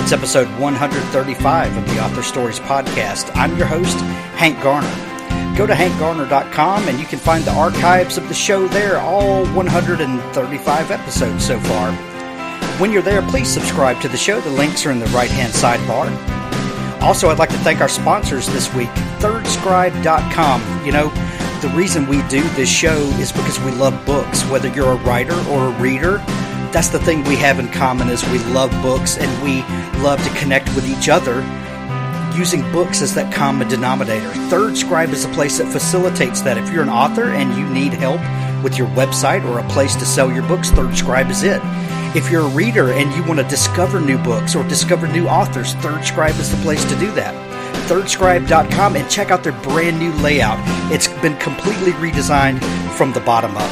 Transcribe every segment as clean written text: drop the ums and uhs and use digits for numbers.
It's episode 135 of the Author Stories podcast. I'm your host, Hank Garner. Go to hankgarner.com and you can find the archives of the show there, all 135 episodes so far. When you're there, please subscribe to the show. The links are in the right-hand sidebar. Also, I'd like to thank our sponsors this week, ThirdScribe.com. You know, the reason we do this show is because we love books. Whether you're a writer or a reader, that's the thing we have in common is we love books and we love to connect with each other using books as that common denominator. ThirdScribe is a place that facilitates that. If you're an author and you need help with your website or a place to sell your books, ThirdScribe is it. If you're a reader and you want to discover new books or discover new authors, ThirdScribe is the place to do that. ThirdScribe.com, and check out their brand new layout. It's been completely redesigned from the bottom up.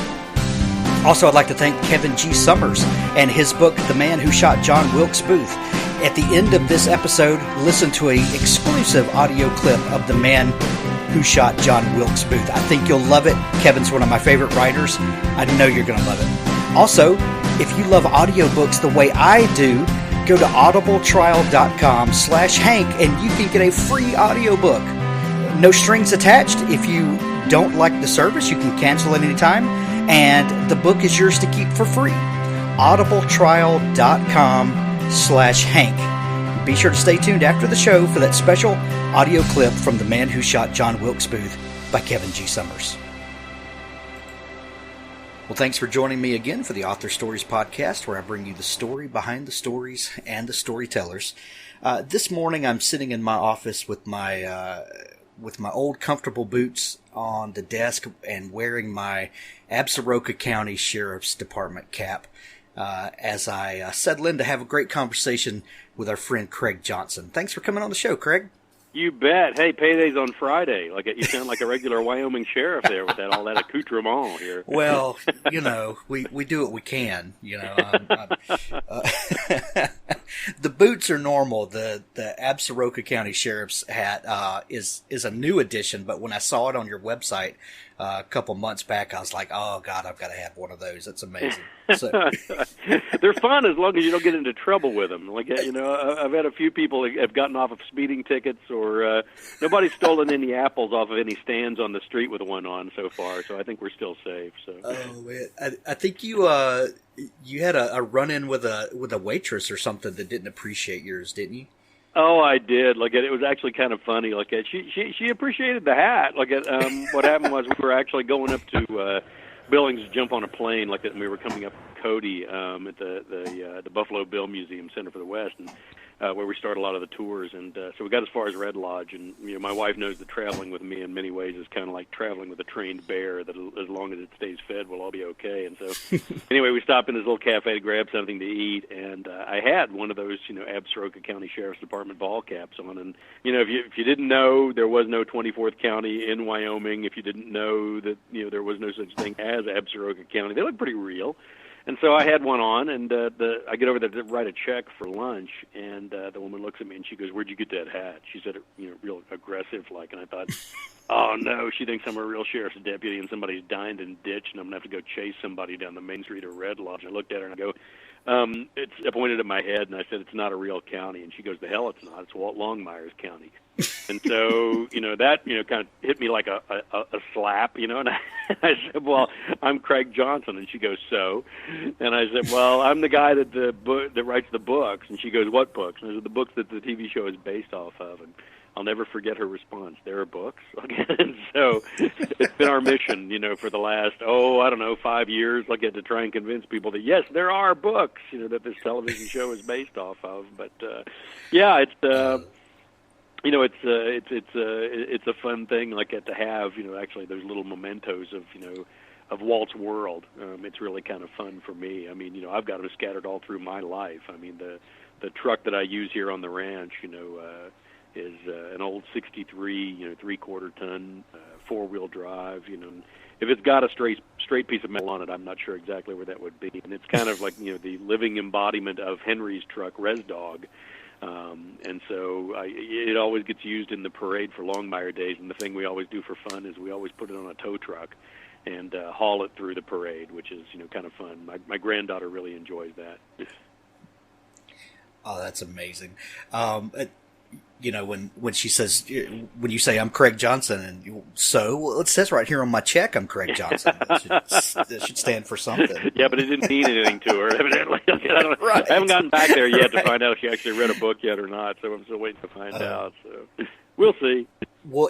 Also, I'd like to thank Kevin G. Summers and his book, The Man Who Shot John Wilkes Booth. At the end of this episode, listen to an exclusive audio clip of The Man Who Shot John Wilkes Booth. I think you'll love it. Kevin's one of my favorite writers. I know you're going to love it. Also, if you love audiobooks the way I do, go to audibletrial.com/Hank and you can get a free audiobook. No strings attached. If you don't like the service, you can cancel at any time, and the book is yours to keep for free. audibletrial.com/Hank. Be sure to stay tuned after the show for that special audio clip from The Man Who Shot John Wilkes Booth by Kevin G. Summers. Well, thanks for joining me again for the Author Stories podcast, where I bring you the story behind the stories and the storytellers. This morning, I'm sitting in my office with my old comfortable boots on the desk and wearing my Absaroka County Sheriff's Department cap as I settle in to have a great conversation with our friend Craig Johnson. Thanks for coming on the show, Craig. You bet. Hey, payday's on Friday. You sound like a regular Wyoming sheriff there with all that accoutrement here. Well, you know, we do what we can. You know, the boots are normal. The Absaroka County Sheriff's hat is a new addition. But when I saw it on your website a couple months back, I was like, oh God, I've got to have one of those. That's amazing. So. They're fun as long as you don't get into trouble with them. I've had a few people that have gotten off of speeding tickets, or nobody's stolen any apples off of any stands on the street with one on so far. So I think we're still safe. So. Oh man, I think you had a run-in with a waitress or something that didn't appreciate yours, didn't you? Oh, I did. It was actually kind of funny. She appreciated the hat. What happened was we were actually going up to Billings to jump on a plane. And we were coming up Cody at the Buffalo Bill Museum Center for the West, and where we start a lot of the tours. And so we got as far as Red Lodge. And my wife knows that traveling with me in many ways is kind of like traveling with a trained bear. That as long as it stays fed, we'll all be okay. And so anyway, we stopped in this little cafe to grab something to eat, and I had one of those Absaroka County Sheriff's Department ball caps on. And if you didn't know, there was no 24th County in Wyoming. If you didn't know that there was no such thing as Absaroka County, they look pretty real. And so I had one on, and I get over there to write a check for lunch, and the woman looks at me and she goes, "Where'd you get that hat?" She said it, real aggressive like, and I thought, oh no, she thinks I'm a real sheriff's deputy and somebody's dined and ditched, and I'm gonna have to go chase somebody down the main street of Red Lodge. And I looked at her and I go, I pointed at my head and I said, "It's not a real county." And she goes, "The hell it's not. It's Walt Longmire's county." And so, that, kind of hit me like a slap, and I said, "Well, I'm Craig Johnson." And she goes, "So?" And I said, "Well, I'm the guy that writes the books." And she goes, "What books?" And I said, "The books that the TV show is based off of." And I'll never forget her response. "There are books?" And so it's been our mission, for the last, 5 years, to try and convince people that, yes, there are books, that this television show is based off of. But, yeah, it's a fun thing to have, actually those little mementos of Walt's world. It's really kind of fun for me. I mean, I've got them scattered all through my life. I mean, the truck that I use here on the ranch, is an old 63, 3/4 ton, 4-wheel drive, If it's got a straight piece of metal on it, I'm not sure exactly where that would be. And it's kind of like, the living embodiment of Henry's truck, Res Dog. And so it always gets used in the parade for Longmire days, and the thing we always do for fun is we always put it on a tow truck and haul it through the parade, which is kind of fun. My granddaughter really enjoys that. Oh, that's amazing. When she says, when you say I'm Craig Johnson, and well, it says right here on my check I'm Craig Johnson. That should stand for something. Yeah, but it didn't mean anything to her, evidently. Right. I haven't gotten back there yet to find out if she actually read a book yet or not, so I'm still waiting to find out. So we'll see. Well,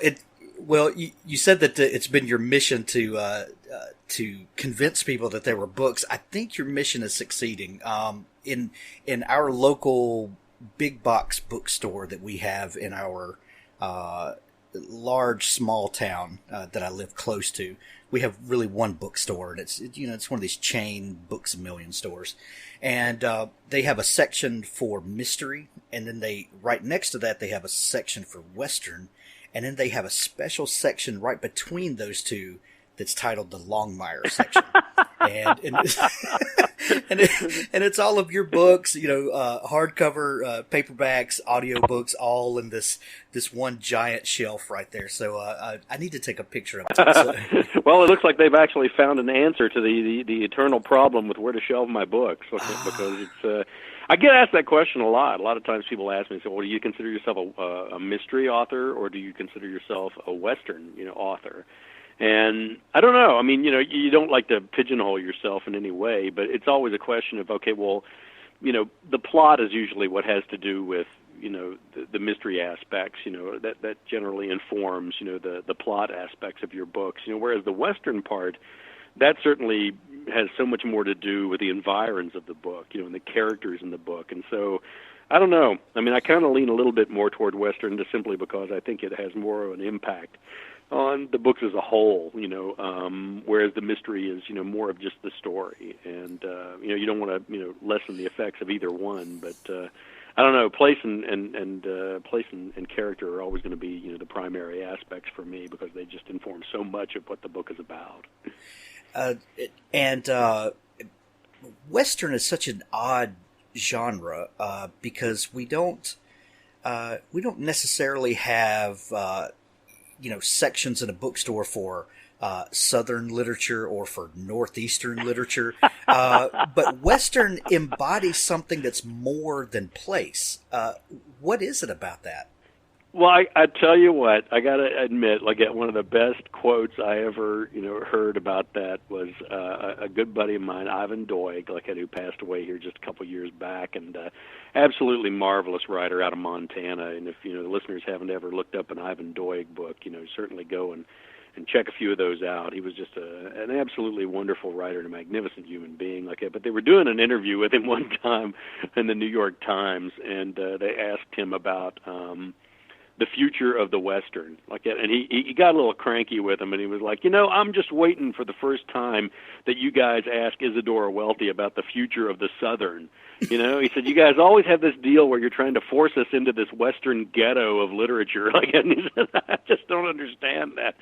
you said that it's been your mission to convince people that there were books. I think your mission is succeeding. In our local big box bookstore that we have in our large small town that I live close to, we have really one bookstore, and it's one of these chain Books A Million stores, and they have a section for mystery, and then right next to that they have a section for Western, and then they have a special section right between those two that's titled the Longmire section. and it's all of your books, hardcover, paperbacks, audiobooks, all in this one giant shelf right there. So I need to take a picture of it. So. Well, it looks like they've actually found an answer to the eternal problem with where to shelve my books, because it's. I get asked that question a lot. A lot of times people ask me, "So, well, do you consider yourself a mystery author, or do you consider yourself a Western, author?" And I don't know. I mean, you don't like to pigeonhole yourself in any way, but it's always a question of, okay, well, the plot is usually what has to do with, the mystery aspects, that generally informs, the plot aspects of your books, whereas the Western part, that certainly has so much more to do with the environs of the book, and the characters in the book. And so, I don't know. I mean, I kind of lean a little bit more toward Western just simply because I think it has more of an impact on the books as a whole, whereas the mystery is, more of just the story. And, you don't want to, lessen the effects of either one. But, I don't know, place and character are always going to be, the primary aspects for me because they just inform so much of what the book is about. Western is such an odd genre because we don't necessarily have sections in a bookstore for Southern literature or for Northeastern literature, but Western embodies something that's more than place. What is it about that? Well, I tell you what, I got to admit, one of the best quotes I ever, heard about that was a good buddy of mine, Ivan Doig, who passed away here just a couple years back, and absolutely marvelous writer out of Montana. And if, the listeners haven't ever looked up an Ivan Doig book, certainly go and check a few of those out. He was just an absolutely wonderful writer and a magnificent human being But they were doing an interview with him one time in the New York Times, and they asked him about the future of the Western, and he got a little cranky with him, and he was like, I'm just waiting for the first time that you guys ask Isadora Welty about the future of the Southern. He said, you guys always have this deal where you're trying to force us into this Western ghetto of literature. And he said, I just don't understand that.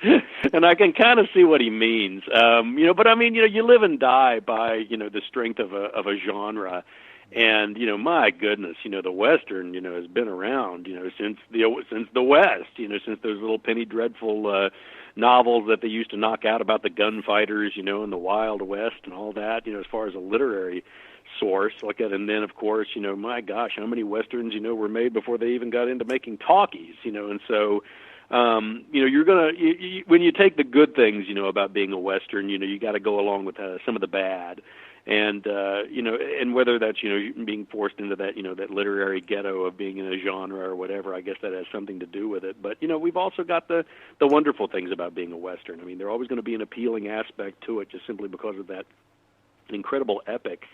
And I can kind of see what he means. But I mean, you live and die by, the strength of a genre. And, my goodness, the Western, has been around, since the West, since those little penny dreadful novels that they used to knock out about the gunfighters, in the Wild West and all that, as far as a literary source. And then, of course, my gosh, how many Westerns, were made before they even got into making talkies, and so, you're going to, when you take the good things, about being a Western, you got to go along with some of the bad. And, and whether that's, being forced into that, that literary ghetto of being in a genre or whatever, I guess that has something to do with it. But, we've also got the wonderful things about being a Western. I mean, there's always going to be an appealing aspect to it just simply because of that incredible epic,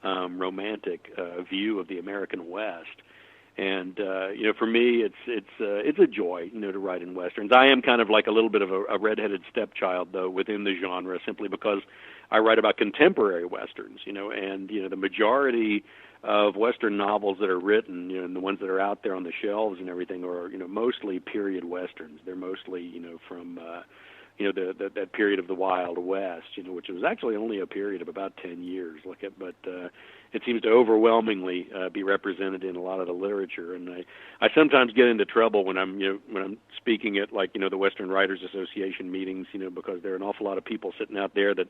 romantic view of the American West. And, for me, it's a joy, to write in Westerns. I am kind of like a little bit of a redheaded stepchild, though, within the genre, simply because I write about contemporary Westerns, and, the majority of Western novels that are written, and the ones that are out there on the shelves and everything are, mostly period Westerns. They're mostly, from, that period of the Wild West, which was actually only a period of about 10 years. it seems to overwhelmingly be represented in a lot of the literature. And I sometimes get into trouble when I'm speaking at the Western Writers Association meetings, because there are an awful lot of people sitting out there that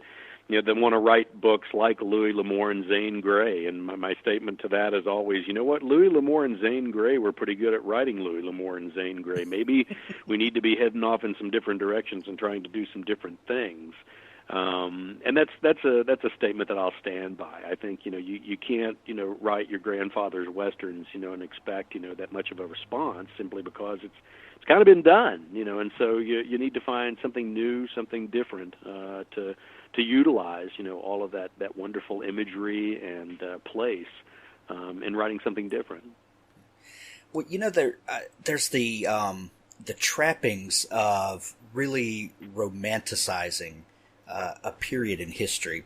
that want to write books like Louis L'Amour and Zane Grey. And my statement to that is always, what, Louis L'Amour and Zane Grey were pretty good at writing Louis L'Amour and Zane Grey. Maybe we need to be heading off in some different directions and trying to do some different things. And that's a statement that I'll stand by. I think you can't write your grandfather's westerns and expect that much of a response simply because it's kind of been done, and so you need to find something new, something different to utilize all of that wonderful imagery and place in writing something different. Well, there's the trappings of really romanticizing a period in history.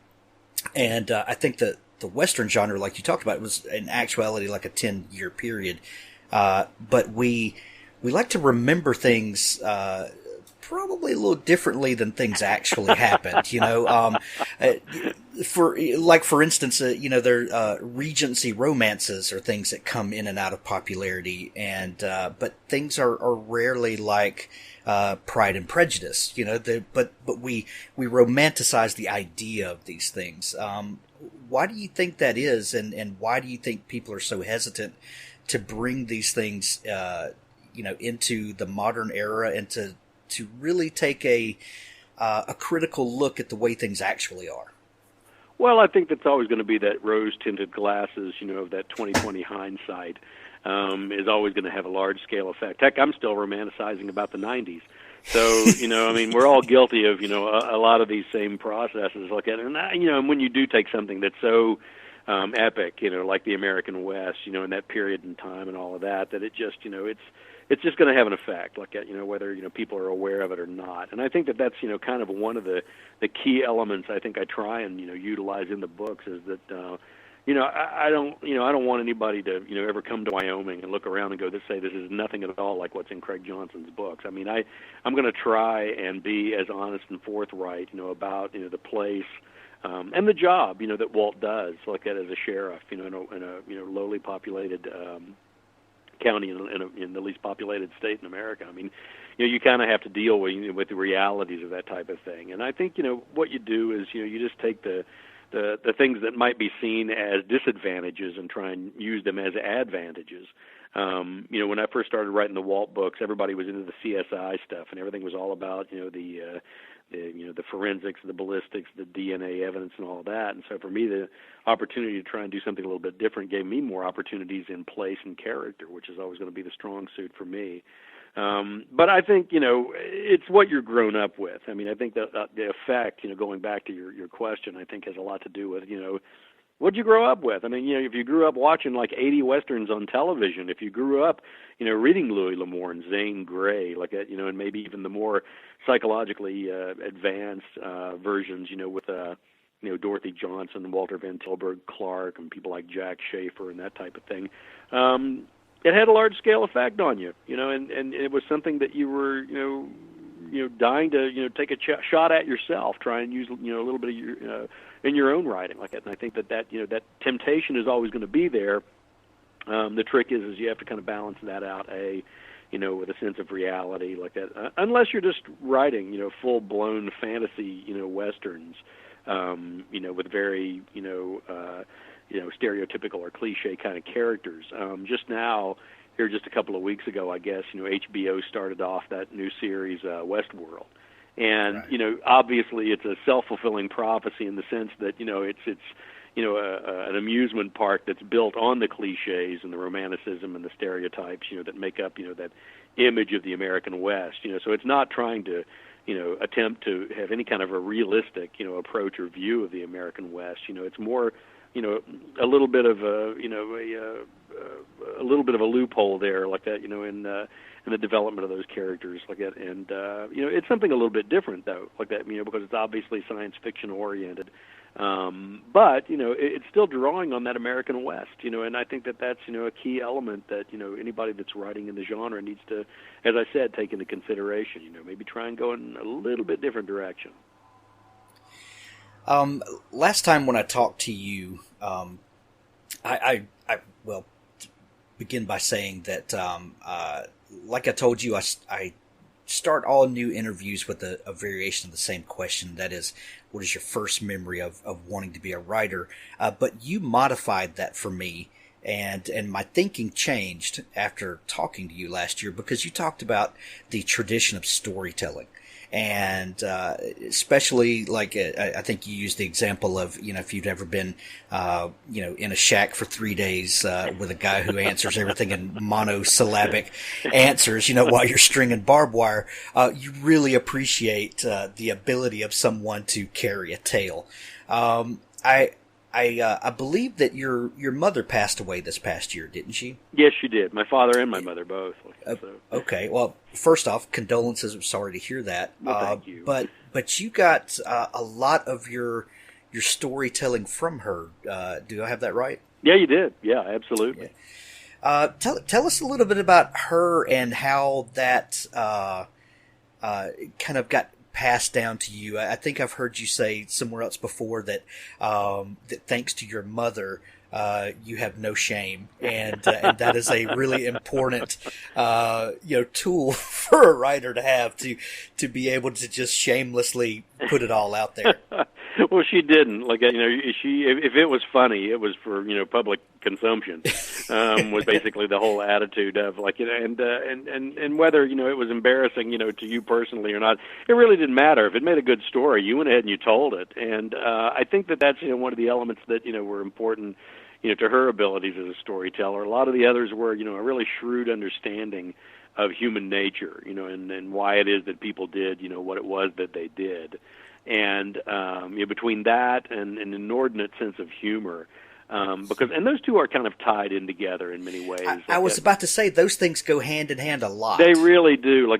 And I think that the Western genre, like you talked about, was in actuality like a 10-year period. But we like to remember things probably a little differently than things actually happened. For instance, there Regency romances are things that come in and out of popularity, and but things are rarely like Pride and Prejudice. But we romanticize the idea of these things. Why do you think that is, and why do you think people are so hesitant to bring these things into the modern era and to really take a critical look at the way things actually are? Well, I think that's always going to be that rose-tinted glasses, of that 20/20 hindsight is always going to have a large-scale effect. Heck, I'm still romanticizing about the 90s. So, we're all guilty of, a lot of these same processes. And when you do take something that's so epic, like the American West, in that period in time and all of that, that it just, it's just going to have an effect, whether people are aware of it or not. And I think that that's kind of one of the key elements I think I try and utilize in the books is that I don't want anybody to ever come to Wyoming and look around and go say this is nothing at all like what's in Craig Johnson's books. I'm going to try and be as honest and forthright about the place. And the job, that Walt does, as a sheriff, in a lowly populated county in the least populated state in America. You kind of have to deal with the realities of that type of thing. And I think what you do is you just take the things that might be seen as disadvantages and try and use them as advantages. When I first started writing the Walt books, everybody was into the CSI stuff, and everything was all about the forensics, the ballistics, the DNA evidence, and all that. And so for me, the opportunity to try and do something a little bit different gave me more opportunities in place and character, which is always going to be the strong suit for me. But I think, it's what you're grown up with. I think that the effect, going back to your question, I think has a lot to do with, what'd you grow up with? If you grew up watching like 80 Westerns on television, if you grew up, reading Louis L'Amour and Zane Grey, and maybe even the more psychologically advanced versions, with Dorothy Johnson, Walter Van Tilburg Clark, and people like Jack Schaefer and that type of thing, it had a large-scale effect on you, and it was something that you were, dying to, take a shot at yourself, try and use, a little bit of your, in your own writing like that. And I think that temptation is always going to be there. The trick is you have to kind of balance that out, with a sense of reality like that. Unless you're just writing, full-blown fantasy, Westerns, with very, stereotypical or cliche kind of characters. Just now, here just a couple of weeks ago, I guess, HBO started off that new series, Westworld. And, right. Obviously it's a self-fulfilling prophecy in the sense that, it's an amusement park that's built on the cliches and the romanticism and the stereotypes, that make up, that image of the American West. So it's not trying to, attempt to have any kind of a realistic, approach or view of the American West. It's more, a little bit of a little bit of a loophole there, like that, in the development of those characters, like that, and it's something a little bit different though, like that, because it's obviously science fiction oriented, but it's still drawing on that American West, and I think that that's a key element that anybody that's writing in the genre needs to, as I said, take into consideration. Maybe try and go in a little bit different direction. Last time when I talked to you, I will begin by saying that, like I told you, I start all new interviews with a variation of the same question. That is, what is your first memory of wanting to be a writer? But you modified that for me, and my thinking changed after talking to you last year, because you talked about the tradition of storytelling. And especially, like, I think you used the example of, if you've ever been, in a shack for 3 days with a guy who answers everything in monosyllabic answers, while you're stringing barbed wire, you really appreciate the ability of someone to carry a tale. I believe that your mother passed away this past year, didn't she? Yes, she did. My father and my mother both. Okay. Well, first off, condolences. I'm sorry to hear that. Well, thank you. But you got a lot of your storytelling from her. Do I have that right? Yeah, you did. Yeah, absolutely. Yeah. Tell us a little bit about her and how that kind of got passed down to you. I think I've heard you say somewhere else before that that thanks to your mother, you have no shame, and that is a really important tool for a writer to have, to be able to just shamelessly put it all out there. Well, she didn't. If it was funny, it was for public consumption. Was basically the whole attitude of and whether it was embarrassing to you personally or not, it really didn't matter. If it made a good story, you went ahead and you told it. And I think that's one of the elements that were important to her abilities as a storyteller. A lot of the others were a really shrewd understanding of human nature, and why it is that people did what it was that they did. And between that and an inordinate sense of humor, because those two are kind of tied in together in many ways. I was about to say those things go hand in hand a lot. They really do. A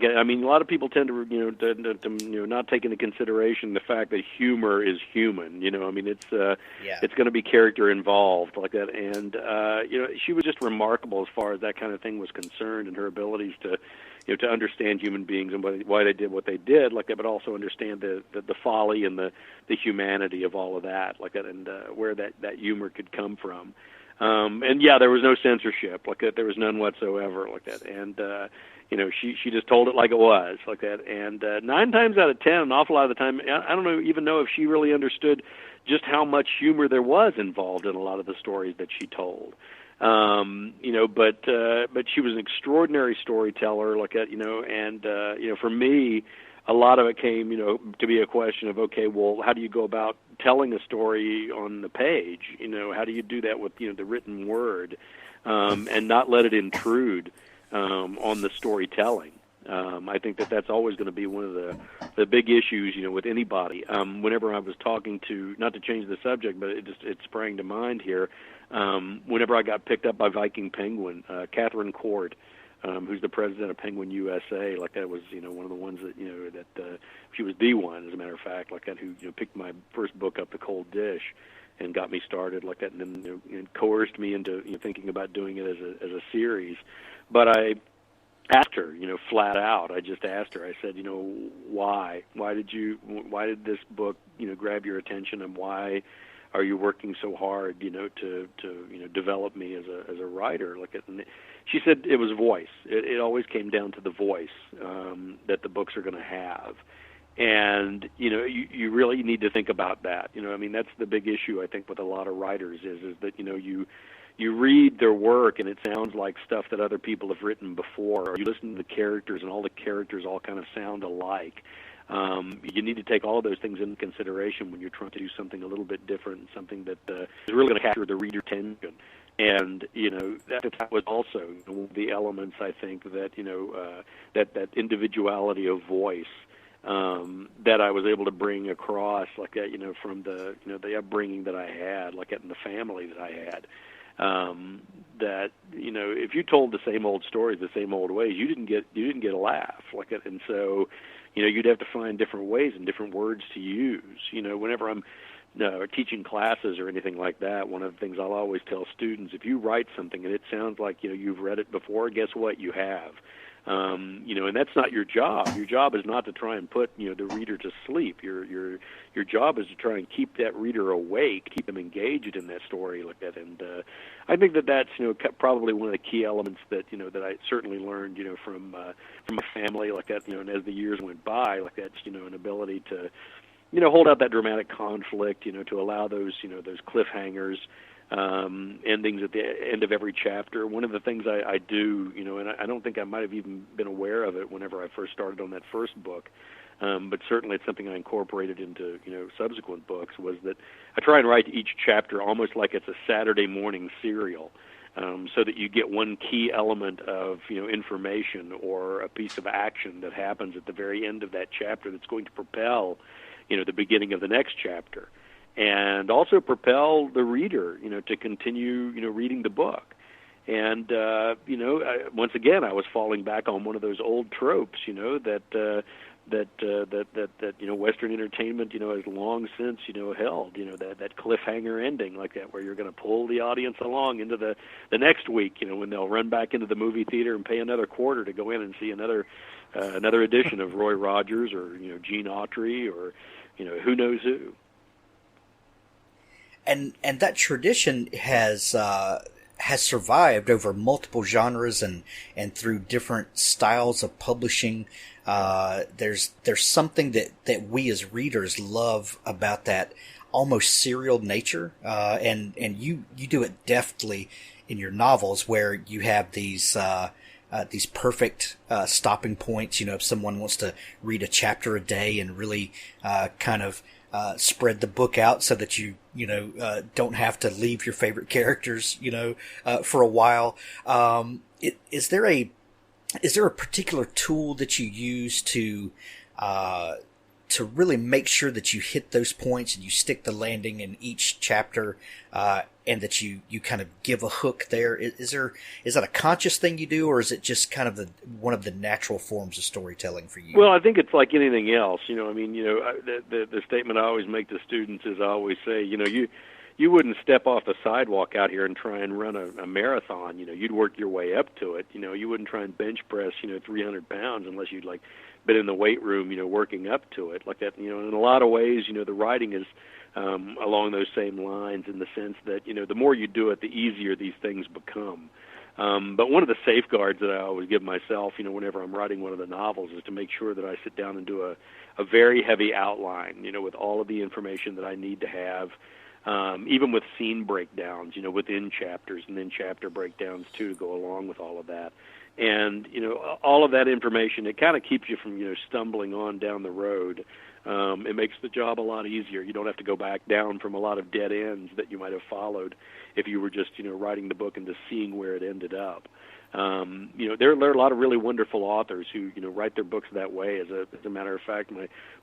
lot of people tend to not take into consideration the fact that humor is human. It's going to be character involved like that. And she was just remarkable as far as that kind of thing was concerned, and her abilities to understand human beings and why they did what they did, but also understand the folly and the humanity of all of that, and where that humor could come from. And yeah, there was no censorship, there was none whatsoever, and she just told it like it was, And 9 times out of 10, an awful lot of the time, I don't even know if she really understood just how much humor there was involved in a lot of the stories that she told. But she was an extraordinary storyteller, and for me, a lot of it came, to be a question of, okay, well, how do you go about telling a story on the page? How do you do that with, the written word, and not let it intrude, on the storytelling? I think that's always going to be one of the big issues, with anybody. Whenever I was talking to, not to change the subject, but it sprang to mind here. Whenever I got picked up by Viking Penguin, Catherine Court, who's the president of Penguin USA, that was one of the ones that that she was the one, as a matter of fact, who picked my first book up, The Cold Dish, and got me started and then coerced me into thinking about doing it as a series. But I asked her, flat out. I just asked her. I said, why? Why did this book grab your attention, and why are you working so hard, to develop me as a writer? And she said it was voice. It always came down to the voice that the books are going to have, and you really need to think about that. That's the big issue I think with a lot of writers is that you read their work and it sounds like stuff that other people have written before, or you listen to the characters and all the characters all kind of sound alike. You need to take all of those things into consideration when you're trying to do something a little bit different, something that is really going to capture the reader's attention. And that was also one of the elements, I think, that that individuality of voice that I was able to bring across, from the upbringing that I had, in the family that I had. That if you told the same old stories the same old ways, you didn't get a laugh, and so you'd have to find different ways and different words to use. Whenever I'm or teaching classes or anything like that, one of the things I'll always tell students, if you write something and it sounds like, you've read it before, guess what? You have. And that's not your job. Your job is not to try and put, the reader to sleep. Your job is to try and keep that reader awake, keep them engaged in that story like that. And I think that's, probably one of the key elements that, that I certainly learned, from a family like that, and as the years went by, like that's, an ability to, hold out that dramatic conflict, to allow those, those cliffhangers, endings at the end of every chapter. One of the things I do, and I don't think I might have even been aware of it whenever I first started on that first book, but certainly it's something I incorporated into, subsequent books, was that I try and write each chapter almost like it's a Saturday morning serial, so that you get one key element of, information or a piece of action that happens at the very end of that chapter that's going to propel, the beginning of the next chapter, and also propel the reader, to continue, reading the book. And, once again, I was falling back on one of those old tropes, that Western entertainment, has long since, held, that cliffhanger ending like that, where you're going to pull the audience along into the next week, when they'll run back into the movie theater and pay another quarter to go in and see another edition of Roy Rogers or, Gene Autry or, who knows who. And that tradition has survived over multiple genres and through different styles of publishing. There's something that we as readers love about that almost serial nature, and you do it deftly in your novels, where you have these perfect stopping points. If someone wants to read a chapter a day and really kind of spread the book out so that you don't have to leave your favorite characters, for a while. Is there a particular tool that you use to really make sure that you hit those points and you stick the landing in each chapter, and that you kind of give a hook there? Is that a conscious thing you do, or is it just kind of one of the natural forms of storytelling for you? Well, I think it's like anything else. The statement I always make to students is I always say, you wouldn't step off the sidewalk out here and try and run a marathon. You'd work your way up to it. You wouldn't try and bench press, 300 pounds unless you'd been in the weight room, working up to it like that. In a lot of ways, the writing is along those same lines, in the sense that, the more you do it, the easier these things become. But one of the safeguards that I always give myself, whenever I'm writing one of the novels, is to make sure that I sit down and do a very heavy outline, with all of the information that I need to have, even with scene breakdowns, within chapters, and then chapter breakdowns too to go along with all of that. And, all of that information, it kind of keeps you from, stumbling on down the road. It makes the job a lot easier. You don't have to go back down from a lot of dead ends that you might have followed if you were just, writing the book and just seeing where it ended up. There are a lot of really wonderful authors who, write their books that way. As a matter of fact,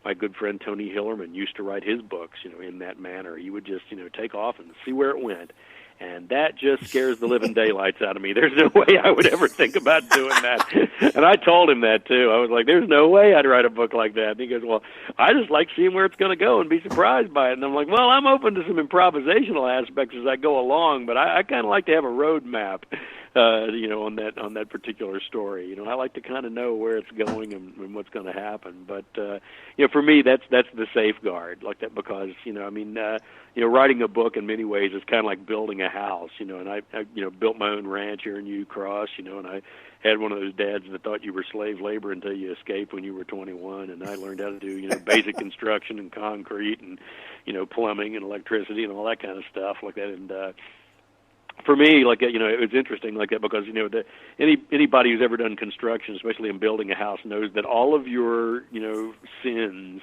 my good friend Tony Hillerman used to write his books, in that manner. He would just, take off and see where it went. And that just scares the living daylights out of me. There's no way I would ever think about doing that. And I told him that, too. I was like, there's no way I'd write a book like that. And he goes, well, I just like seeing where it's going to go and be surprised by it. And I'm like, well, I'm open to some improvisational aspects as I go along, but I kind of like to have a road map, on that particular story. I like to kind of know where it's going and what's going to happen. But, for me, that's the safeguard, like that, because, writing a book in many ways is kind of like building a house, and I built my own ranch here in Ucross, and I had one of those dads that thought you were slave labor until you escaped when you were 21, and I learned how to do, basic construction and concrete and, plumbing and electricity and all that kind of stuff like that. And, for me, it was interesting like that because, anybody who's ever done construction, especially in building a house, knows that all of your, sins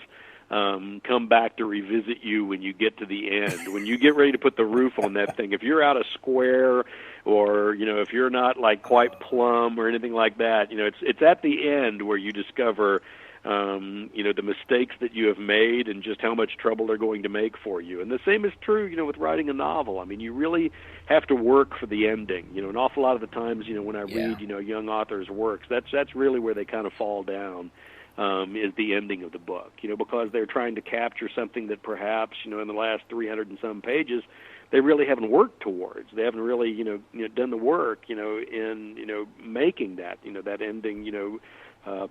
come back to revisit you when you get to the end. When you get ready to put the roof on that thing, if you're out of square or, if you're not quite plumb or anything like that, it's at the end where you discover, the mistakes that you have made and just how much trouble they're going to make for you. And the same is true, with writing a novel. I mean, you really have to work for the ending. An awful lot of the times, when I read, young authors' works, that's really where they kind of fall down. is the ending of the book, because they're trying to capture something that perhaps, in the last 300 and some pages, they really haven't worked towards. They haven't really, done the work, in, making that, that ending,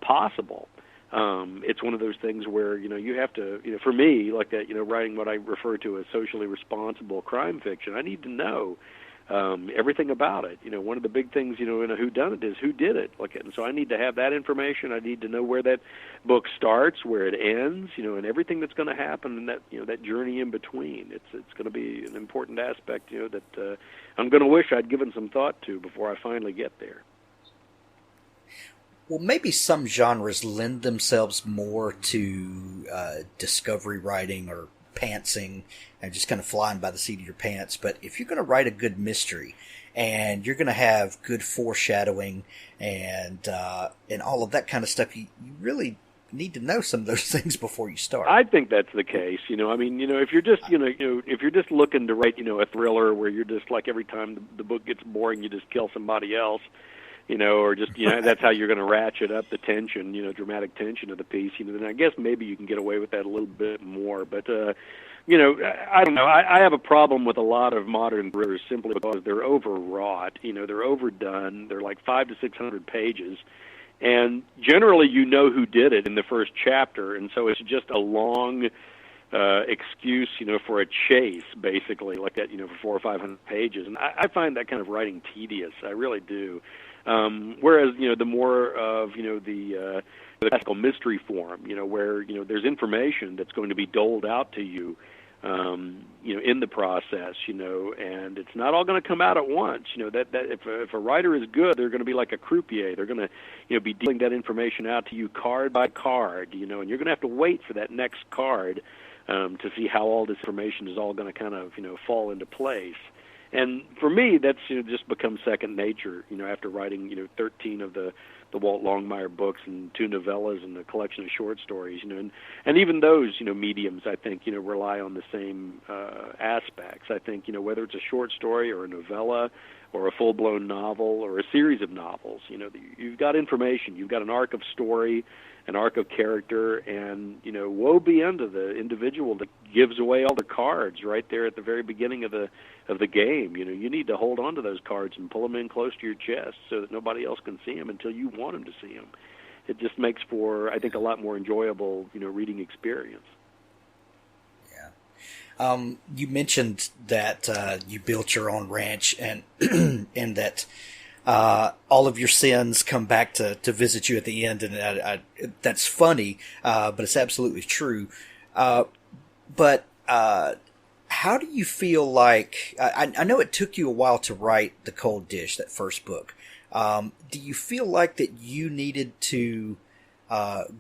possible. It's one of those things where, you have to, for me, like that, writing what I refer to as socially responsible crime fiction, I need to know everything about it. One of the big things, in a whodunit is who did it. And so I need to have that information. I need to know where that book starts, where it ends, and everything that's going to happen in that, that journey in between. It's going to be an important aspect, that I'm going to wish I'd given some thought to before I finally get there. Well, maybe some genres lend themselves more to discovery writing or pantsing and just kind of flying by the seat of your pants. But if you're going to write a good mystery and you're going to have good foreshadowing and all of that kind of stuff, you really need to know some of those things before you start. I think that's the case. If you're just, if you're just looking to write, a thriller where you're just like every time the book gets boring, you just kill somebody else, or just, that's how you're going to ratchet up the tension, dramatic tension of the piece, then I guess maybe you can get away with that a little bit more. But, I don't know. I have a problem with a lot of modern thrillers simply because they're overwrought, they're overdone. They're like 500 to 600 pages. And generally who did it in the first chapter. And so it's just a long excuse, for a chase, basically, like that, for 400 or 500 pages. And I find that kind of writing tedious. I really do. Whereas, the more of, the classical mystery form, where, there's information that's going to be doled out to you, in the process, and it's not all going to come out at once. That if a writer is good, they're going to be like a croupier. They're going to, be dealing that information out to you card by card, and you're going to have to wait for that next card to see how all this information is all going to kind of, fall into place. And for me, that's just become second nature. After writing 13 of the Walt Longmire books and 2 novellas and a collection of short stories, and even those mediums, I think rely on the same aspects. I think whether it's a short story or a novella or a full-blown novel or a series of novels, you've got information, you've got an arc of story, an arc of character, and woe be unto the individual that gives away all the cards right there at the very beginning of the game. You need to hold on to those cards and pull them in close to your chest so that nobody else can see them until you want them to see them. It just makes for, I think, a lot more enjoyable reading experience. Yeah. You mentioned that you built your own ranch and and that all of your sins come back to visit you at the end, and that's funny, but it's absolutely true. But how do you feel like, I know it took you a while to write The Cold Dish, that first book. Do you feel like that you needed to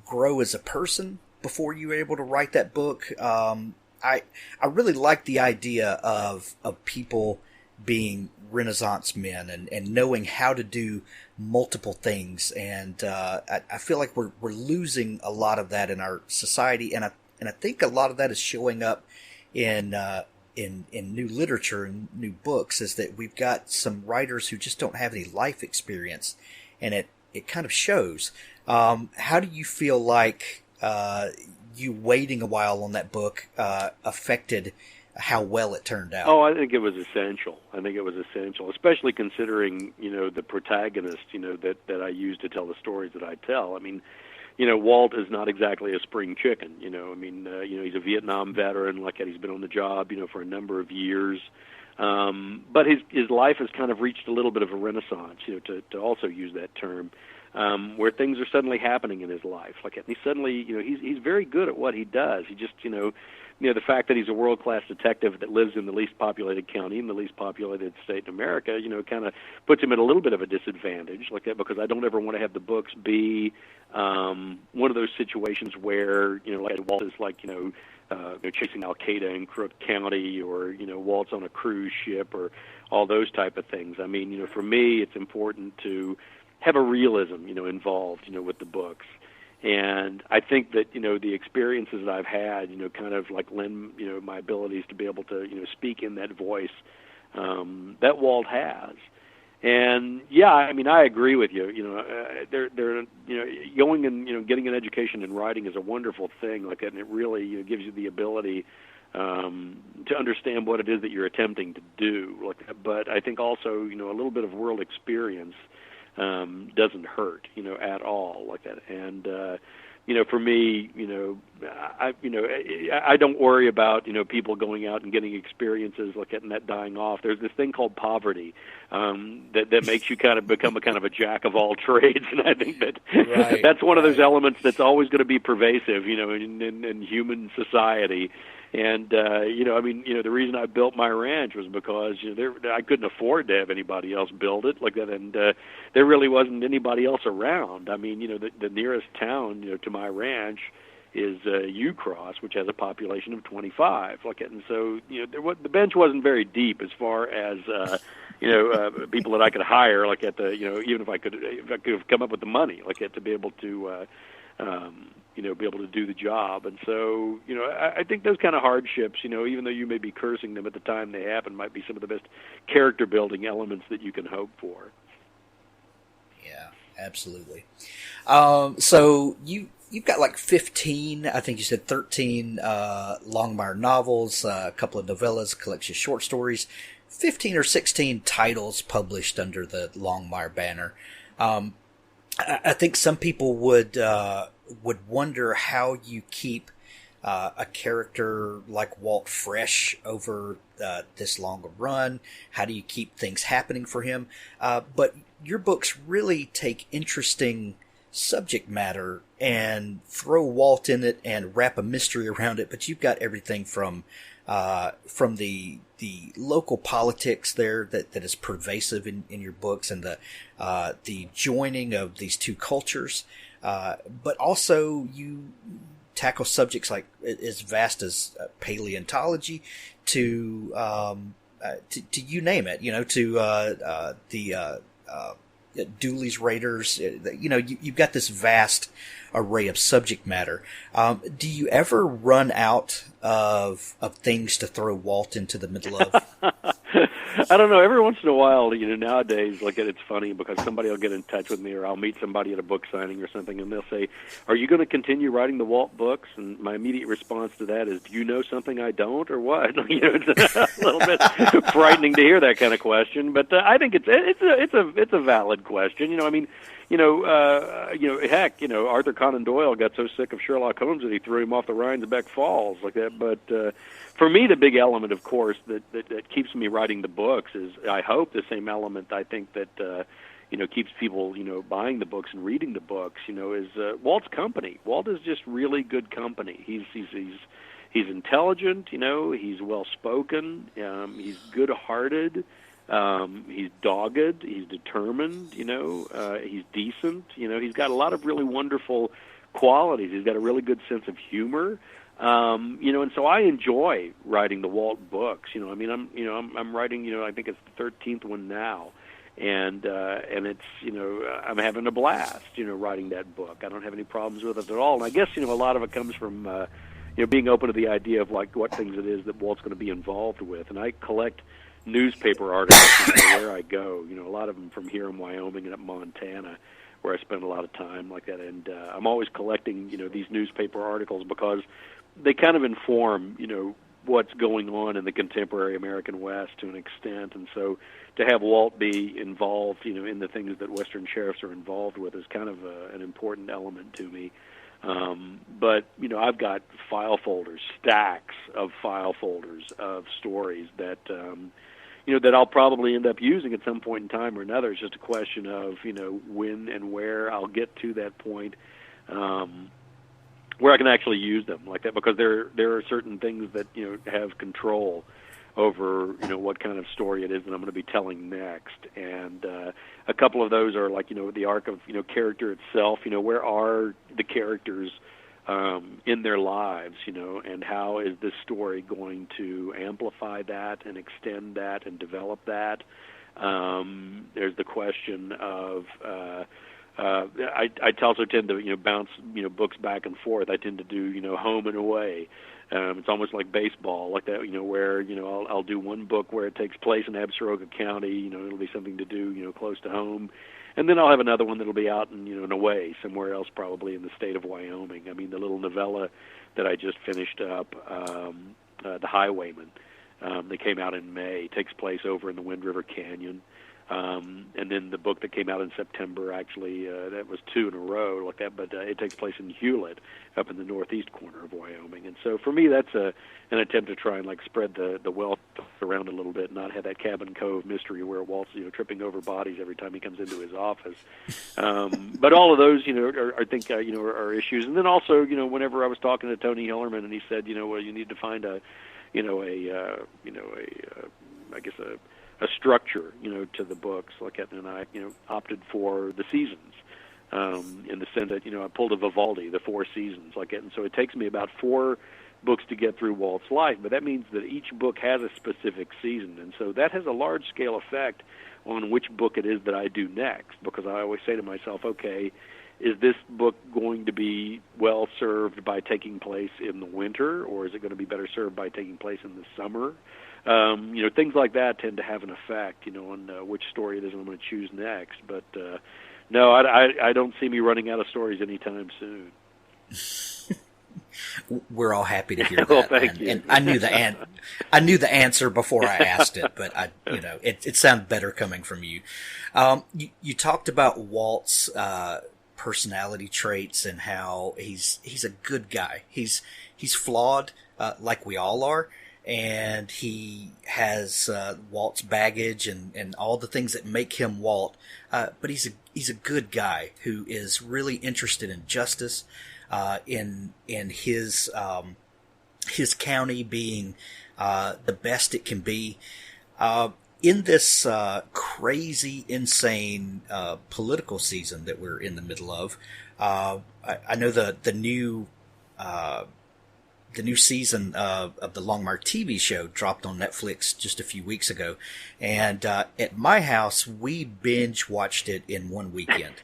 grow as a person before you were able to write that book? I really like the idea of people being Renaissance men and knowing how to do multiple things, and I feel like we're losing a lot of that in our society, and I think a lot of that is showing up in new literature and new books, is that we've got some writers who just don't have any life experience, and it kind of shows. How do you feel like you waiting a while on that book affected how well it turned out? Oh, I think it was essential. Especially considering, the protagonist, that I use to tell the stories that I tell. I mean, Walt is not exactly a spring chicken, he's a Vietnam veteran, like he's been on the job, for a number of years. But his life has kind of reached a little bit of a renaissance, to also use that term, where things are suddenly happening in his life. Like he suddenly, he's very good at what he does. He just, the fact that he's a world-class detective that lives in the least populated county in the least populated state in America, kind of puts him at a little bit of a disadvantage, like that, because I don't ever want to have the books be one of those situations where, like Walt is like, chasing Al-Qaeda in Crook County, or, Walt's on a cruise ship, or all those type of things. I mean, for me, it's important to have a realism, involved, with the books. And I think that, the experiences that I've had, kind of like lend, my abilities to be able to, speak in that voice that Walt has. And yeah, I mean, I agree with you. They're going and getting an education in writing is a wonderful thing. Like, and it really gives you the ability to understand what it is that you're attempting to do. Like, but I think also a little bit of world experience doesn't hurt at all like that. And for me, I don't worry about people going out and getting experiences like getting that dying off. There's this thing called poverty that makes you kind of become a kind of a jack of all trades, and I think that that's one of those elements that's always going to be pervasive, in human society. And the reason I built my ranch was because I couldn't afford to have anybody else build it like that, and there really wasn't anybody else around. I mean, the nearest town to my ranch is Ucross, which has a population of 25. Like, and so the bench wasn't very deep as far as people that I could hire. Like, at the even if I could have come up with the money, like, to be able to. Be able to do the job. And so, I think those kind of hardships, even though you may be cursing them at the time they happen, might be some of the best character building elements that you can hope for. Yeah, absolutely. So you've got like 15, I think you said 13 Longmire novels, a couple of novellas, a collection of short stories, 15 or 16 titles published under the Longmire banner. I think some people would wonder how you keep a character like Walt fresh over this long a run. How do you keep things happening for him? But your books really take interesting subject matter and throw Walt in it and wrap a mystery around it. But you've got everything from the local politics there that is pervasive in your books, and the joining of these two cultures. But also you tackle subjects like as vast as paleontology to you name it, to the Dooley's Raiders. You've got this vast array of subject matter. Do you ever run out of things to throw Walt into the middle of? I don't know. Every once in a while, nowadays, like, it's funny because somebody will get in touch with me, or I'll meet somebody at a book signing or something, and they'll say, "Are you going to continue writing the Walt books?" And my immediate response to that is, "Do you know something I don't, or what?" It's a little bit frightening to hear that kind of question, but I think it's a valid question. Heck, Arthur Conan Doyle got so sick of Sherlock Holmes that he threw him off the Rhinebeck Falls like that. But for me, the big element, of course, that keeps me writing the books is, I hope, the same element I think that keeps people buying the books and reading the books. Is Walt's company. Walt is just really good company. He's intelligent. He's well spoken. He's good-hearted. He's dogged, he's determined, he's decent, he's got a lot of really wonderful qualities. He's got a really good sense of humor, and so I enjoy writing the Walt books. I'm writing, I think it's the 13th one now, and it's, I'm having a blast, writing that book. I don't have any problems with it at all. And I guess, a lot of it comes from, being open to the idea of like what things it is that Walt's going to be involved with. And I collect newspaper articles where I go, a lot of them from here in Wyoming and up Montana, where I spend a lot of time like that. And I'm always collecting, these newspaper articles because they kind of inform, what's going on in the contemporary American West to an extent. And so to have Walt be involved, in the things that Western sheriffs are involved with is kind of an important element to me. But, I've got file folders, stacks of file folders of stories that, that I'll probably end up using at some point in time or another. It's just a question of, when and where I'll get to that point where I can actually use them like that, because there are certain things that, have control over, what kind of story it is that I'm going to be telling next. And a couple of those are like, the arc of, character itself, where are the characters in their lives, and how is this story going to amplify that and extend that and develop that? There's the question of I also tend to bounce books back and forth. I tend to do home and away. It's almost like baseball, like that, where I'll do one book where it takes place in Absaroka County. It'll be something to do close to home, and then I'll have another one that'll be out and away somewhere else, probably in the state of Wyoming. I mean, the little novella that I just finished up, The Highwayman, that came out in May, takes place over in the Wind River Canyon. And then the book that came out in September, actually, that was 2 in a row like that, but it takes place in Hewlett, up in the northeast corner of Wyoming. And so for me, that's an attempt to try and spread the wealth around a little bit, and not have that Cabin Cove mystery where Walt's tripping over bodies every time he comes into his office. But all of those I think are issues. And then also whenever I was talking to Tony Hillerman, and he said well, you need to find a structure, to the books, and I, opted for the seasons, in the sense that, I pulled a Vivaldi, the 4 seasons, and so it takes me about 4 books to get through Walt's life, but that means that each book has a specific season, and so that has a large-scale effect on which book it is that I do next, because I always say to myself, okay, is this book going to be well served by taking place in the winter, or is it going to be better served by taking place in the summer? Things like that tend to have an effect, on which story it is I'm going to choose next. But no, I don't see me running out of stories anytime soon. We're all happy to hear that. Well, thank you. And I knew the answer before I asked it, but it sounded better coming from you. You talked about Walt's personality traits and how he's a good guy. He's flawed, like we all are. And he has Walt's baggage and all the things that make him Walt. But he's a good guy who is really interested in justice, in his county being the best it can be. In this crazy, insane political season that we're in the middle of, I know the new season of the Longmire TV show dropped on Netflix just a few weeks ago. And at my house, we binge watched it in one weekend.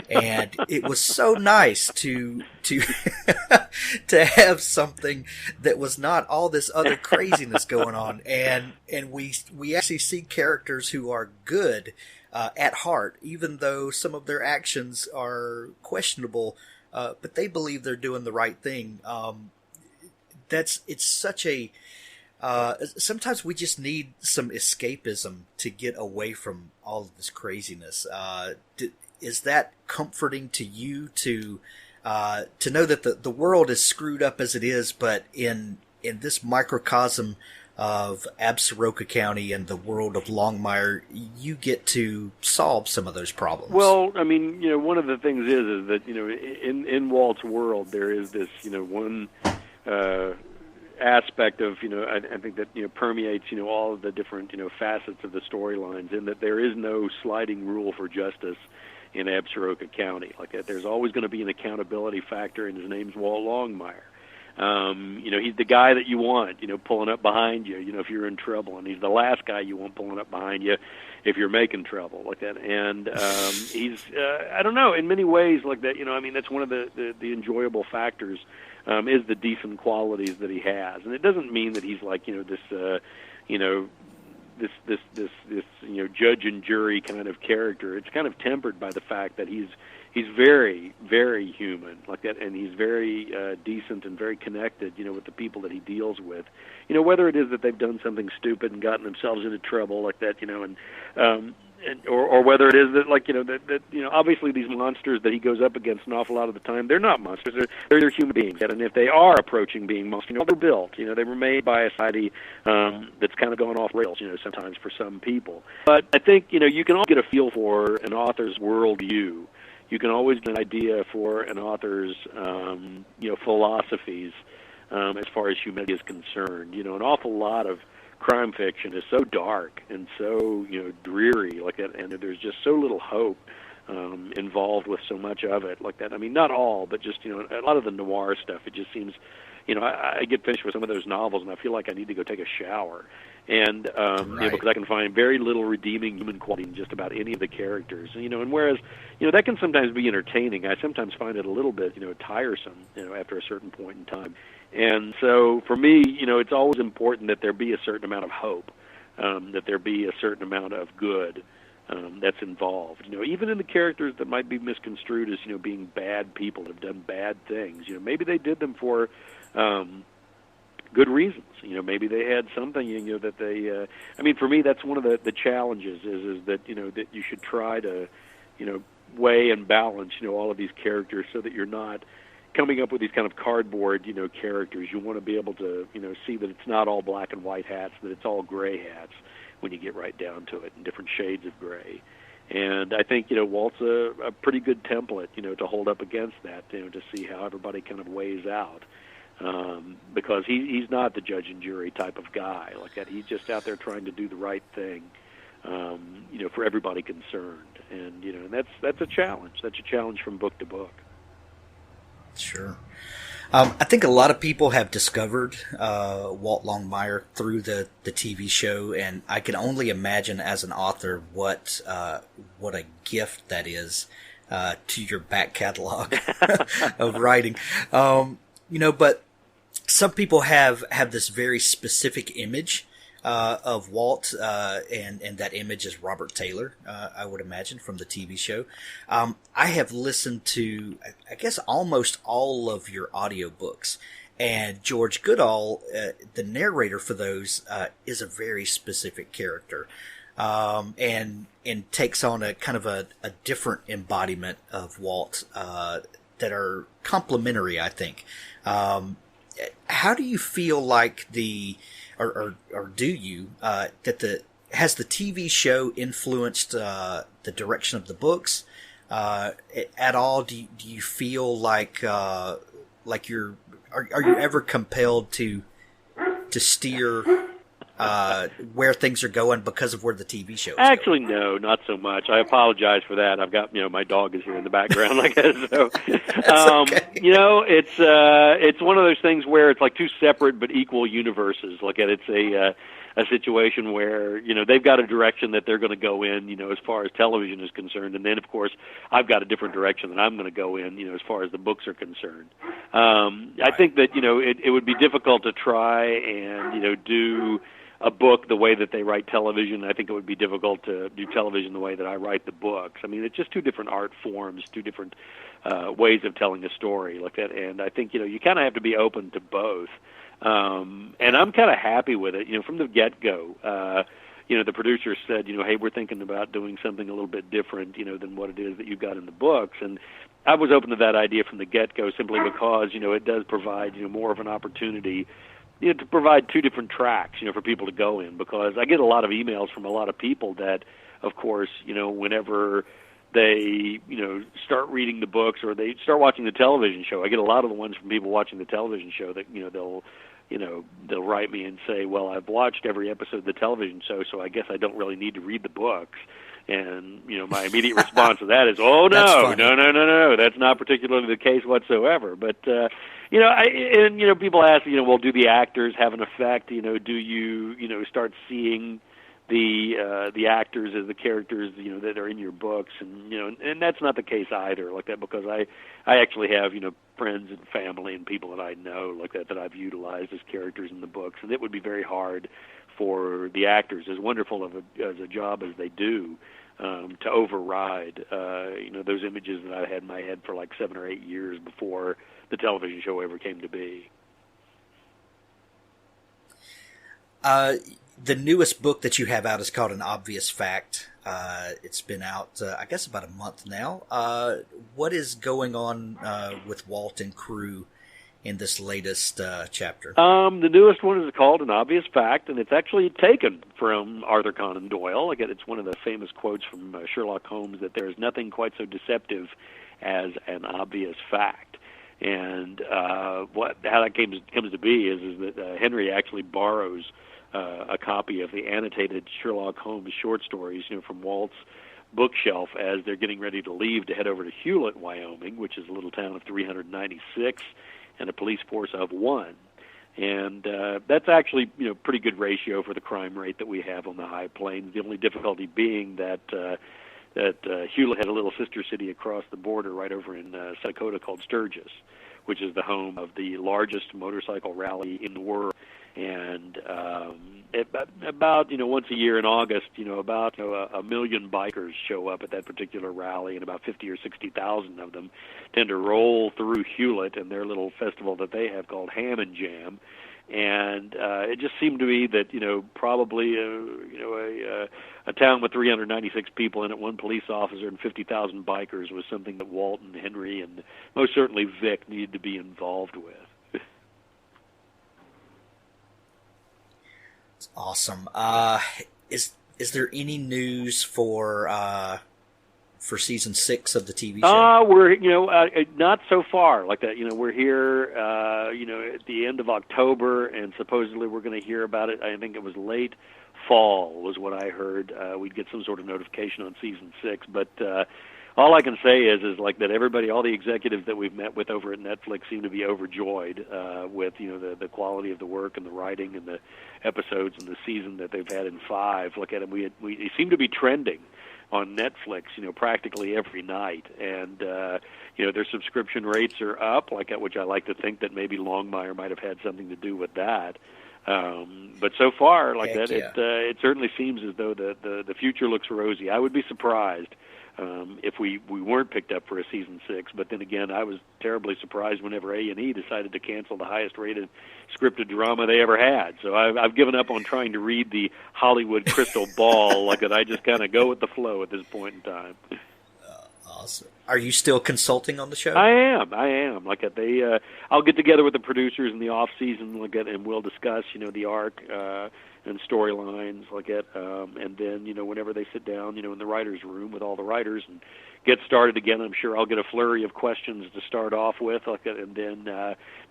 And it was so nice to to have something that was not all this other craziness going on. And we actually see characters who are good at heart, even though some of their actions are questionable, but they believe they're doing the right thing. It's such a, sometimes we just need some escapism to get away from all of this craziness. Is that comforting to you to know that the world is screwed up as it is, but in this microcosm of Absaroka County and the world of Longmire, you get to solve some of those problems? Well, I mean, one of the things is that, in Walt's world, there is this, one aspect of, I think that, permeates, all of the different, facets of the storylines, in that there is no sliding rule for justice in Absaroka County. There's always going to be an accountability factor, and his name's Walt Longmire. He's the guy that you want, pulling up behind you, if you're in trouble, and he's the last guy you want pulling up behind you if you're making trouble like that. And he's, I don't know, in many ways like that, that's one of the enjoyable factors, is the decent qualities that he has. And it doesn't mean that he's like, this judge and jury kind of character. It's kind of tempered by the fact that he's very, very human like that, and he's very decent and very connected, with the people that he deals with. Whether it is that they've done something stupid and gotten themselves into trouble like that, or whether it is that, obviously these monsters that he goes up against an awful lot of the time, they're not monsters. They're human beings, and if they are approaching being monsters, they're built. They were made by a society that's kind of going off rails, sometimes for some people. But I think, you can all get a feel for an author's worldview. You can always get an idea for an author's, philosophies as far as humanity is concerned. An awful lot of crime fiction is so dark and so, dreary like that, and there's just so little hope involved with so much of it like that. I mean, not all, but just, a lot of the noir stuff, it just seems, I get finished with some of those novels, and I feel like I need to go take a shower. And because I can find very little redeeming human quality in just about any of the characters. And whereas that can sometimes be entertaining, I sometimes find it a little bit tiresome after a certain point in time. And so for me, it's always important that there be a certain amount of hope, that there be a certain amount of good that's involved. Even in the characters that might be misconstrued as being bad people that have done bad things. Maybe they did them for good reasons. Maybe they had something that they. For me, that's one of the challenges is that that you should try to weigh and balance all of these characters so that you're not coming up with these kind of cardboard characters. You want to be able to see that it's not all black and white hats, that it's all gray hats when you get right down to it, in different shades of gray. And I think Walt's a pretty good template to hold up against that, to see how everybody kind of weighs out. Because he's not the judge and jury type of guy like that. He's just out there trying to do the right thing, for everybody concerned. And and that's a challenge. That's a challenge from book to book. Sure. I think a lot of people have discovered Walt Longmire through the TV show, and I can only imagine as an author what a gift that is to your back catalog of writing. But some people have this very specific image of Walt, and that image is Robert Taylor, I would imagine, from the TV show. I have listened to, I guess, almost all of your audiobooks, and George Goodall, the narrator for those, is a very specific character, and takes on a kind of a different embodiment of Walt that are complementary, I think. How do you feel like or do you has the TV show influenced the direction of the books at all? Do you feel like are you ever compelled to steer where things are going because of where the TV show is Actually, going? No, not so much. I apologize for that. I've got, my dog is here in the background, I guess. So, okay. It's one of those things where it's like two separate but equal universes. Like it's a situation where, they've got a direction that they're going to go in, as far as television is concerned. And then, of course, I've got a different direction that I'm going to go in, as far as the books are concerned. I think that, it would be difficult to try and, do a book the way that they write television. I think it would be difficult to do television the way that I write the books. It's just two different art forms, two different ways of telling a story like that. And I think, you kind of have to be open to both. And I'm kind of happy with it. From the get-go, the producers said, hey, we're thinking about doing something a little bit different, than what it is that you've got in the books. And I was open to that idea from the get-go simply because, it does provide, more of an opportunity to provide two different tracks, for people to go in, because I get a lot of emails from a lot of people that, of course, whenever they, start reading the books or they start watching the television show, I get a lot of the ones from people watching the television show that, they'll write me and say, well, I've watched every episode of the television show, so I guess I don't really need to read the books. And, my immediate response to that is, oh, no, that's not particularly the case whatsoever. But, people ask, well, do the actors have an effect? Do you, start seeing the actors as the characters, that are in your books? And, and that's not the case either like that, because I actually have, friends and family and people that I know like that I've utilized as characters in the books. And it would be very hard for the actors, as wonderful as a job as they do, to override, those images that I had in my head for like 7 or 8 years before the television show ever came to be. The newest book that you have out is called An Obvious Fact. It's been out, I guess, about a month now. What is going on with Walt and crew in this latest chapter? The newest one is called An Obvious Fact, and it's actually taken from Arthur Conan Doyle. Again, it's one of the famous quotes from Sherlock Holmes that there is nothing quite so deceptive as an obvious fact. And how that comes to be is that Henry actually borrows a copy of the annotated Sherlock Holmes short stories, from Walt's bookshelf as they're getting ready to leave to head over to Hewlett, Wyoming, which is a little town of 396 and a police force of 1. And that's actually, pretty good ratio for the crime rate that we have on the High Plains. The only difficulty being that Hewlett had a little sister city across the border right over in South Dakota called Sturgis, which is the home of the largest motorcycle rally in the world. And about once a year in August, about a million bikers show up at that particular rally, and about 50 or 60,000 of them tend to roll through Hewlett and their little festival that they have called Ham and Jam. And it just seemed to me that probably a town with 396 people in it, one police officer, and 50,000 bikers was something that Walt and Henry and most certainly Vic needed to be involved with. Awesome. Is there any news for season 6 of the TV show? We're not so far like that. We're here at the end of October, and supposedly we're going to hear about it. I think it was late fall was what I heard. We'd get some sort of notification on season 6, but all I can say is like that everybody, all the executives that we've met with over at Netflix seem to be overjoyed with the quality of the work and the writing and the episodes and the season that they've had in 5. Look at them, we seem to be trending on Netflix, practically every night, and their subscription rates are up, which I like to think that maybe Longmire might have had something to do with that. But so far, it certainly seems as though the future looks rosy. I would be surprised if we weren't picked up for a season 6. But then again, I was terribly surprised whenever A&E decided to cancel the highest-rated scripted drama they ever had. So I've given up on trying to read the Hollywood crystal ball. I just kind of go with the flow at this point in time. Awesome. Are you still consulting on the show? I am. I'll get together with the producers in the off season, and we'll discuss, the arc and storylines, and then, whenever they sit down, in the writers' room with all the writers and get started again, I'm sure I'll get a flurry of questions to start off with, and then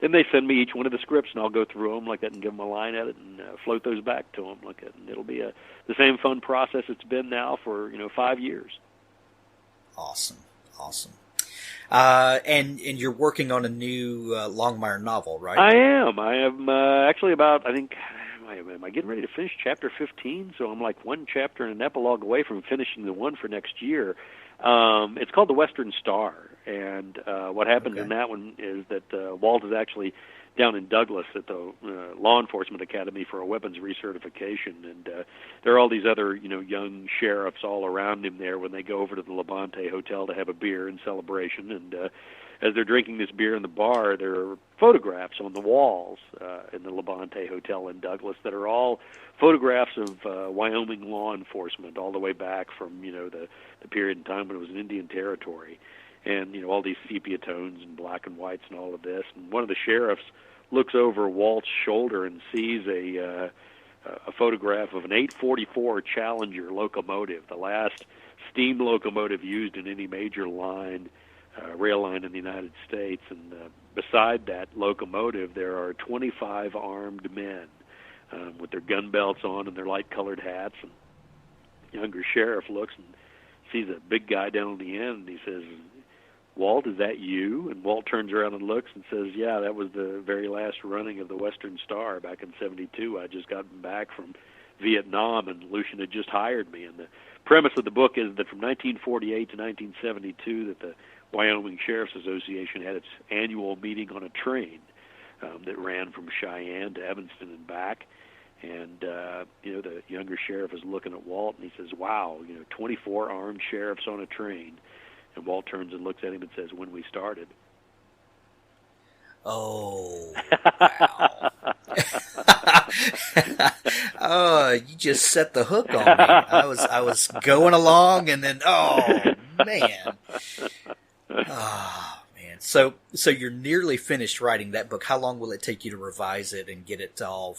they send me each one of the scripts, and I'll go through them and give them a line edit and float those back to them, and it'll be the same fun process it's been now for 5 years. Awesome. And you're working on a new Longmire novel, right? I am. Actually about, I think, am I getting ready to finish chapter 15? So I'm like one chapter and an epilogue away from finishing the one for next year. It's called The Western Star. And what happens in that one is that Walt is actually down in Douglas at the Law Enforcement Academy for a weapons recertification, and there are all these other, young sheriffs all around him there when they go over to the Labonte Hotel to have a beer in celebration. And as they're drinking this beer in the bar, there are photographs on the walls in the Labonte Hotel in Douglas that are all photographs of Wyoming law enforcement all the way back from, the period in time when it was an Indian territory. And, all these sepia tones and black and whites and all of this. And one of the sheriffs looks over Walt's shoulder and sees a photograph of an 844 Challenger locomotive, the last steam locomotive used in any major rail line in the United States. And beside that locomotive, there are 25 armed men with their gun belts on and their light-colored hats. And the younger sheriff looks and sees a big guy down on the end, and he says, "Walt, is that you?" And Walt turns around and looks and says, "Yeah, that was the very last running of the Western Star back in '72. I just gotten back from Vietnam, and Lucian had just hired me." And the premise of the book is that from 1948 to 1972, that the Wyoming Sheriff's Association had its annual meeting on a train that ran from Cheyenne to Evanston and back. And, the younger sheriff is looking at Walt, and he says, "Wow, 24 armed sheriffs on a train." And Walt turns and looks at him and says, "When we started." Oh, wow. Oh, you just set the hook on me. I was going along, and then, oh, man. Oh, man. So you're nearly finished writing that book. How long will it take you to revise it and get it all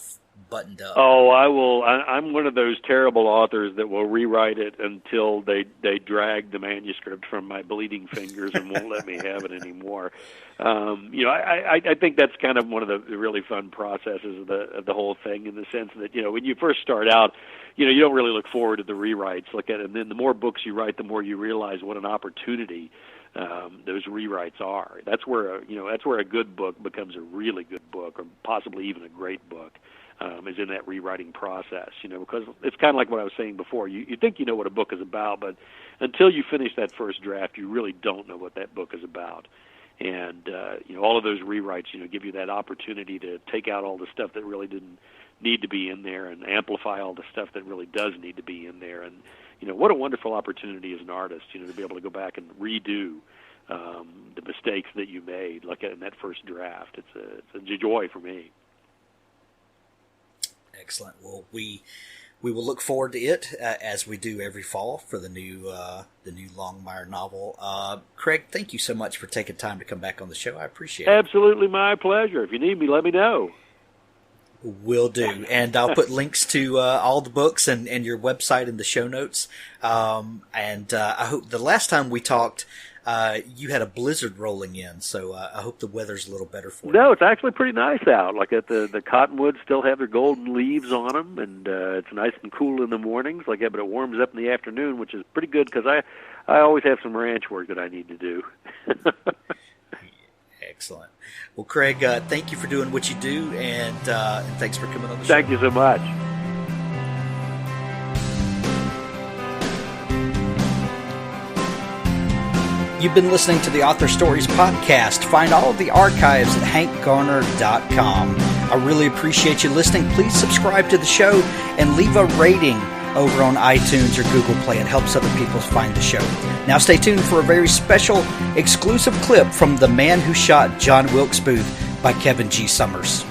buttoned up? Oh, I will. I'm one of those terrible authors that will rewrite it until they drag the manuscript from my bleeding fingers and won't let me have it anymore. I think that's kind of one of the really fun processes of the whole thing, in the sense that, when you first start out, you don't really look forward to the rewrites. And then the more books you write, the more you realize what an opportunity those rewrites are. That's where a good book becomes a really good book, or possibly even a great book. Is in that rewriting process, because it's kind of like what I was saying before. You think you know what a book is about, but until you finish that first draft, you really don't know what that book is about. And all of those rewrites, give you that opportunity to take out all the stuff that really didn't need to be in there, and amplify all the stuff that really does need to be in there. And what a wonderful opportunity as an artist, to be able to go back and redo the mistakes that you made, like in that first draft. It's a joy for me. Excellent. Well, we will look forward to it as we do every fall for the new Longmire novel. Craig, thank you so much for taking time to come back on the show. I appreciate it. Absolutely my pleasure. If you need me, let me know. Will do. And I'll put links to all the books and your website in the show notes. And I hope the last time we talked, you had a blizzard rolling in, so I hope the weather's a little better for you. No, it's actually pretty nice out. Like the cottonwoods still have their golden leaves on them, and it's nice and cool in the mornings. But it warms up in the afternoon, which is pretty good because I always have some ranch work that I need to do. Excellent. Well, Craig, thank you for doing what you do, and thanks for coming on the show. Thank you so much. You've been listening to the Author Stories podcast. Find all of the archives at hankgarner.com. I really appreciate you listening. Please subscribe to the show and leave a rating over on iTunes or Google Play. It helps other people find the show. Now stay tuned for a very special exclusive clip from The Man Who Shot John Wilkes Booth by Kevin G. Summers.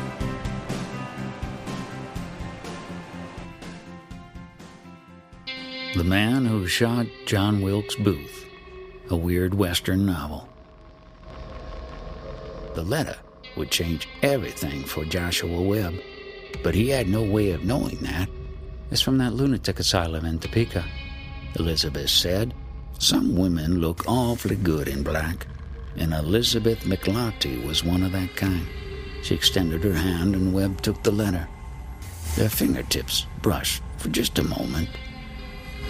The Man Who Shot John Wilkes Booth, a weird Western novel. The letter would change everything for Joshua Webb, but he had no way of knowing that. It's from that lunatic asylum in Topeka. Elizabeth said, "Some women look awfully good in black," and Elizabeth McLarty was one of that kind. She extended her hand and Webb took the letter. Their fingertips brushed for just a moment,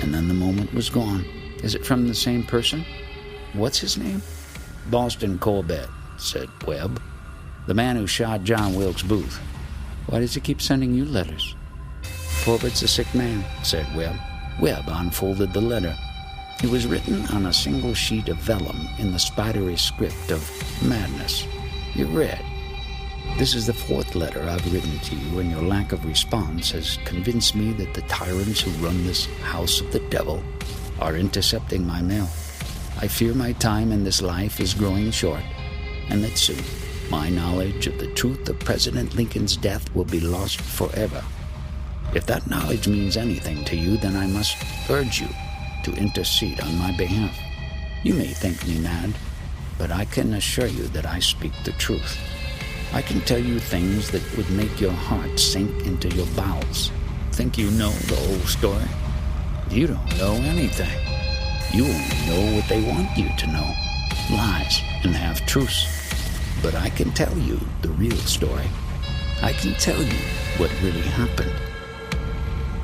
and then the moment was gone. Is it from the same person? What's his name? Boston Corbett, said Webb. The man who shot John Wilkes Booth. Why does he keep sending you letters? Corbett's a sick man, said Webb. Webb unfolded the letter. It was written on a single sheet of vellum in the spidery script of madness. It read, "This is the 4th letter I've written to you, and your lack of response has convinced me that the tyrants who run this house of the devil are intercepting my mail. I fear my time in this life is growing short, and that soon my knowledge of the truth of President Lincoln's death will be lost forever. If that knowledge means anything to you, then I must urge you to intercede on my behalf. You may think me mad, but I can assure you that I speak the truth. I can tell you things that would make your heart sink into your bowels. Think you know the whole story? You don't know anything. You only know what they want you to know, lies and half-truths. But I can tell you the real story. I can tell you what really happened."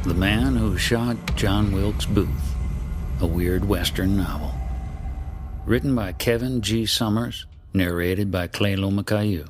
The Man Who Shot John Wilkes Booth, a weird Western novel. Written by Kevin G. Summers, narrated by Clay Lomacayou.